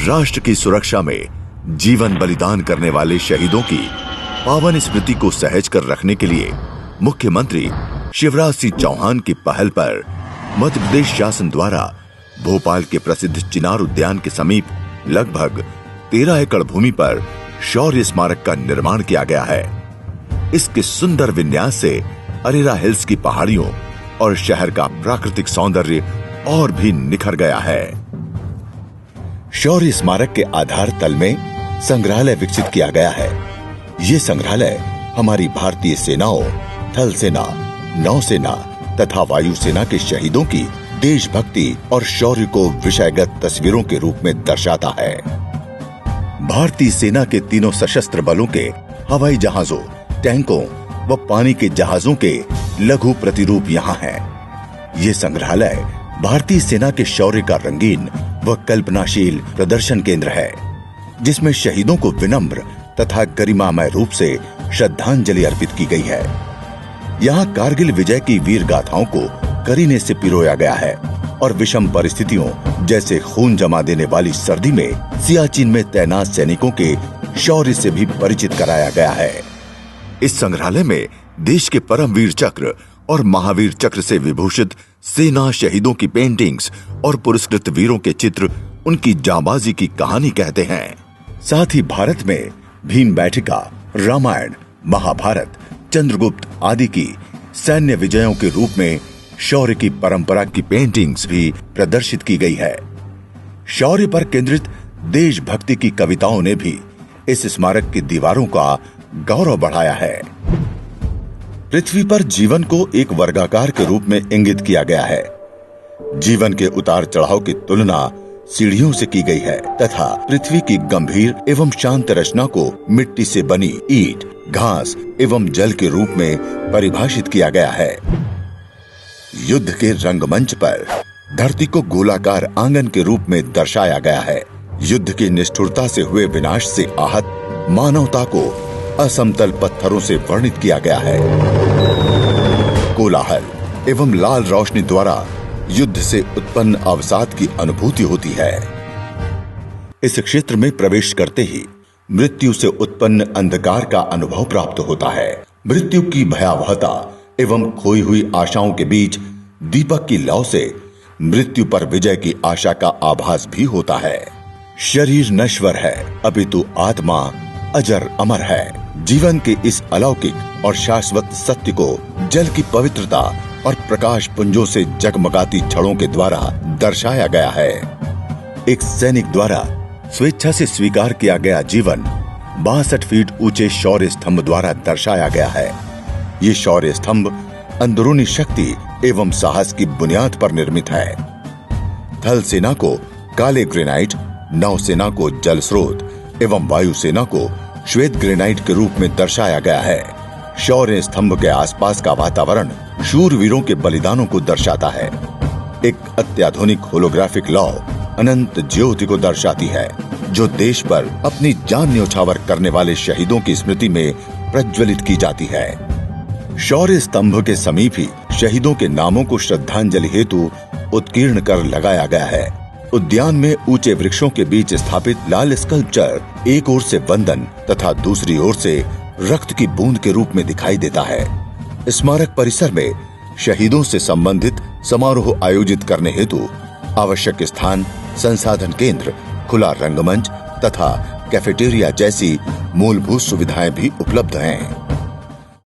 राष्ट्र की सुरक्षा में जीवन बलिदान करने वाले शहीदों की पावन स्मृति को सहज कर रखने के लिए मुख्यमंत्री शिवराज सिंह चौहान की पहल पर मध्य प्रदेश शासन द्वारा भोपाल के प्रसिद्ध चिनार उद्यान के समीप लगभग 13 एकड़ भूमि पर शौर्य स्मारक का निर्माण किया गया है। इसके सुंदर विन्यास से अरेरा हिल्स की पहाड़ियों और शहर का प्राकृतिक सौंदर्य और भी निखर गया है। शौर्य स्मारक के आधार तल में संग्रहालय विकसित किया गया है। ये संग्रहालय हमारी भारतीय सेनाओं, थल सेना, नौसेना तथा वायुसेना के शहीदों की देशभक्ति और शौर्य को विषयगत तस्वीरों के रूप में दर्शाता है। भारतीय सेना के तीनों सशस्त्र बलों के हवाई जहाजों, टैंकों व पानी के जहाजों के लघु प्रतिरूप यहाँ हैं। ये संग्रहालय भारतीय सेना के शौर्य का रंगीन व कल्पनाशील प्रदर्शन केंद्र है, जिसमें शहीदों को विनम्र तथा गरिमामय रूप से श्रद्धांजलि अर्पित की गई है। यहाँ कारगिल विजय की वीर गाथाओं को करीने से पिरोया गया है और विषम परिस्थितियों जैसे खून जमा देने वाली सर्दी में सियाचिन में तैनात सैनिकों के शौर्य से भी परिचित कराया गया है। इस संग्रहालय में देश के परमवीर चक्र और महावीर चक्र से विभूषित सेना शहीदों की पेंटिंग्स और पुरस्कृत वीरों के चित्र उनकी जांबाजी की कहानी कहते हैं। साथ ही भारत में भीम बैठिका, रामायण, महाभारत, चंद्रगुप्त आदि की सैन्य विजयों के रूप में शौर्य की परंपरा की पेंटिंग्स भी प्रदर्शित की गई है। शौर्य पर केंद्रित देशभक्ति की कविताओं ने भी इस स्मारक की दीवारों का गौरव बढ़ाया है। पृथ्वी पर जीवन को एक वर्गाकार के रूप में इंगित किया गया है। जीवन के उतार चढ़ाव की तुलना सीढ़ियों से की गई है तथा पृथ्वी की गंभीर एवं शांत रचना को मिट्टी से बनी ईंट, घास एवं जल के रूप में परिभाषित किया गया है। युद्ध के रंगमंच पर धरती को गोलाकार आंगन के रूप में दर्शाया गया है। युद्ध की निष्ठुरता से हुए विनाश से आहत मानवता को असमतल पत्थरों से वर्णित किया गया है। कोलाहल एवं लाल रोशनी द्वारा युद्ध से उत्पन्न अवसाद की अनुभूति होती है। इस क्षेत्र में प्रवेश करते ही मृत्यु से उत्पन्न अंधकार का अनुभव प्राप्त होता है। मृत्यु की भयावहता एवं खोई हुई आशाओं के बीच दीपक की लौ से मृत्यु पर विजय की आशा का आभास भी होता है। शरीर नश्वर है, अपितु आत्मा अजर अमर है। जीवन के इस अलौकिक और शाश्वत सत्य को जल की पवित्रता और प्रकाश पुंजों से जगमगाती छड़ों के द्वारा दर्शाया गया है। एक सैनिक द्वारा स्वेच्छा से स्वीकार किया गया जीवन 62 फीट ऊंचे शौर्य स्तंभ द्वारा दर्शाया गया है। ये शौर्य स्तंभ अंदरूनी शक्ति एवं साहस की बुनियाद पर निर्मित है। थल सेना को काले ग्रेनाइट, नौसेना को जल स्रोत एवं वायुसेना को श्वेत ग्रेनाइट के रूप में दर्शाया गया है। शौर्य स्तंभ के आसपास का वातावरण शूरवीरों के बलिदानों को दर्शाता है। एक अत्याधुनिक होलोग्राफिक लौ अनंत ज्योति को दर्शाती है, जो देश पर अपनी जान न्योछावर करने वाले शहीदों की स्मृति में प्रज्वलित की जाती है। शौर्य स्तंभ के समीप ही शहीदों के नामों को श्रद्धांजलि हेतु उत्कीर्ण कर लगाया गया है। उद्यान में ऊंचे वृक्षों के बीच स्थापित लाल स्कल्पचर एक ओर से वंदन तथा दूसरी ओर से रक्त की बूंद के रूप में दिखाई देता है। स्मारक परिसर में शहीदों से संबंधित समारोह आयोजित करने हेतु आवश्यक स्थान, संसाधन केंद्र, खुला रंगमंच तथा कैफेटेरिया जैसी मूलभूत सुविधाएं भी उपलब्ध हैं।